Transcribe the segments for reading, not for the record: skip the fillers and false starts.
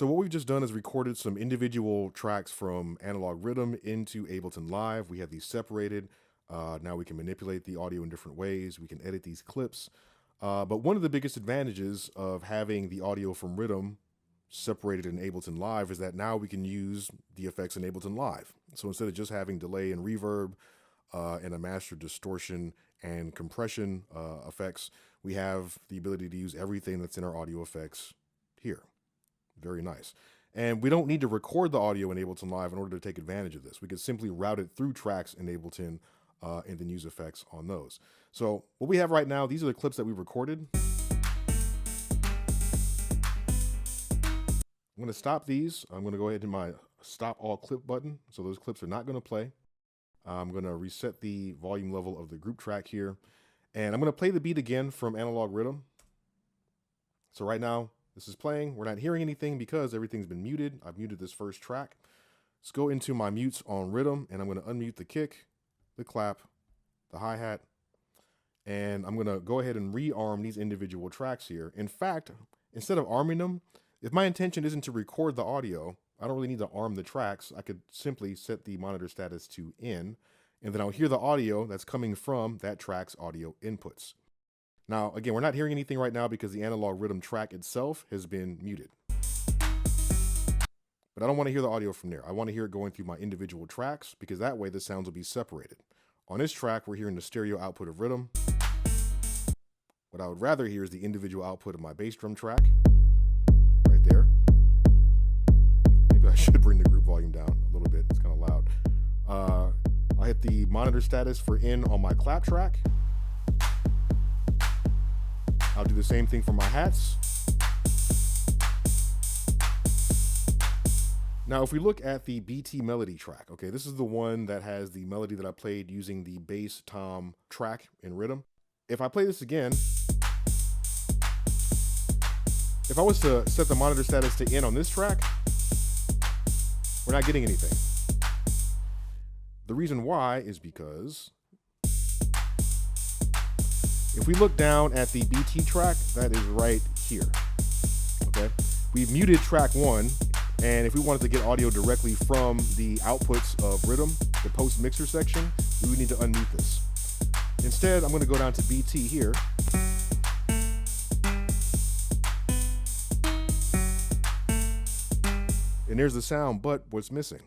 So what we've just done is recorded some individual tracks from Analog Rhythm into Ableton Live. We have these separated. Now we can manipulate the audio in different ways. We can edit these clips. But one of the biggest advantages of having the audio from Rhythm separated in Ableton Live is that now we can use the effects in Ableton Live. So instead of just having delay and reverb and a master distortion and compression effects, we have the ability to use everything that's in our audio effects here. Very nice. And we don't need to record the audio in Ableton Live in order to take advantage of this. We could simply route it through tracks in Ableton and then use effects on those. So what we have right now, these are the clips that we recorded. I'm going to stop these. I'm going to go ahead and hit my stop all clip button. So those clips are not going to play. I'm going to reset the volume level of the group track here. And I'm going to play the beat again from Analog Rhythm. So right now, this is playing. We're not hearing anything because everything's been muted. I've muted this first track. Let's go into my mutes on Rhythm, and I'm going to unmute the kick, the clap, the hi-hat, and I'm going to go ahead and re-arm these individual tracks here. In fact, instead of arming them, if my intention isn't to record the audio, I don't really need to arm the tracks. I could simply set the monitor status to in, and then I'll hear the audio that's coming from that track's audio inputs. Now, again, we're not hearing anything right now because the Analog Rhythm track itself has been muted. But I don't want to hear the audio from there. I want to hear it going through my individual tracks because that way the sounds will be separated. On this track, we're hearing the stereo output of Rhythm. What I would rather hear is the individual output of my bass drum track right there. Maybe I should bring the group volume down a little bit. It's kind of loud. I'll hit the monitor status for in on my clap track. I'll do the same thing for my hats. Now, if we look at the BT melody track, okay, this is the one that has the melody that I played using the bass tom track in Rhythm. If I play this again, if I was to set the monitor status to in on this track, we're not getting anything. The reason why is because if we look down at the BT track, that is right here, okay? We've muted track 1, and if we wanted to get audio directly from the outputs of Rhythm, the post-mixer section, we would need to unmute this. Instead, I'm going to go down to BT here. And there's the sound, but what's missing?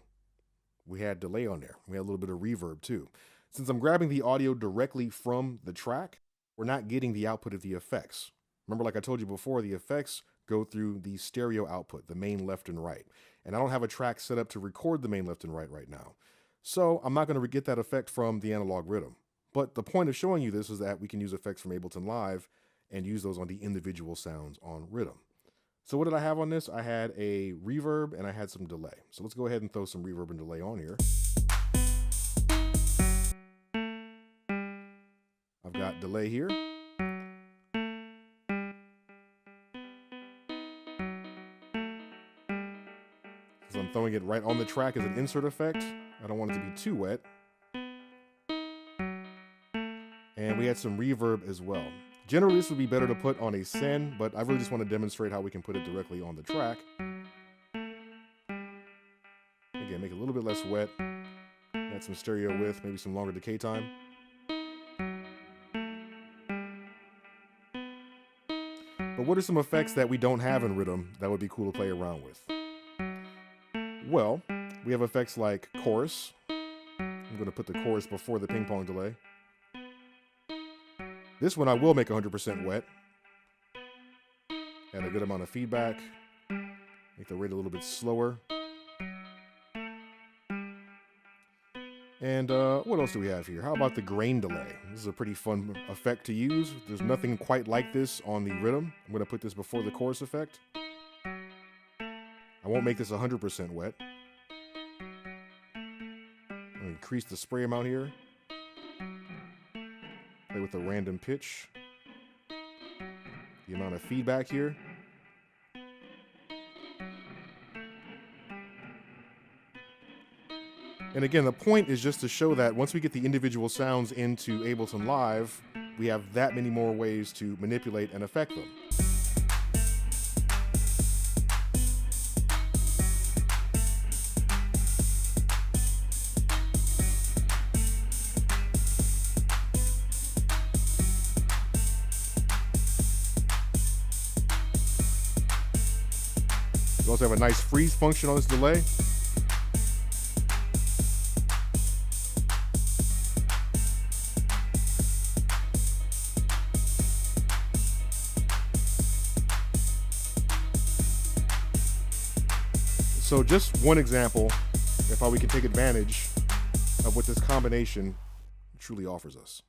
We had delay on there. We had a little bit of reverb too. Since I'm grabbing the audio directly from the track, we're not getting the output of the effects. Remember, like I told you before, the effects go through the stereo output, the main left and right. And I don't have a track set up to record the main left and right now. So I'm not going to get that effect from the Analog Rhythm. But the point of showing you this is that we can use effects from Ableton Live and use those on the individual sounds on Rhythm. So what did I have on this? I had a reverb and I had some delay. So let's go ahead and throw some reverb and delay on here. I've got delay here. So I'm throwing it right on the track as an insert effect. I don't want it to be too wet. And we had some reverb as well. Generally, this would be better to put on a send, but I really just want to demonstrate how we can put it directly on the track. Again, make it a little bit less wet. Add some stereo width, maybe some longer decay time. But what are some effects that we don't have in Rhythm that would be cool to play around with? Well, we have effects like chorus. I'm going to put the chorus before the ping pong delay. This one I will make 100% wet. Add a good amount of feedback. Make the rate a little bit slower. And what else do we have here? How about the grain delay? This is a pretty fun effect to use. There's nothing quite like this on the Rhythm. I'm going to put this before the chorus effect. I won't make this 100% wet. I'm going to increase the spray amount here. Play with a random pitch. The amount of feedback here. And again, the point is just to show that once we get the individual sounds into Ableton Live, we have that many more ways to manipulate and affect them. We also have a nice freeze function on this delay. So just one example of how we can take advantage of what this combination truly offers us.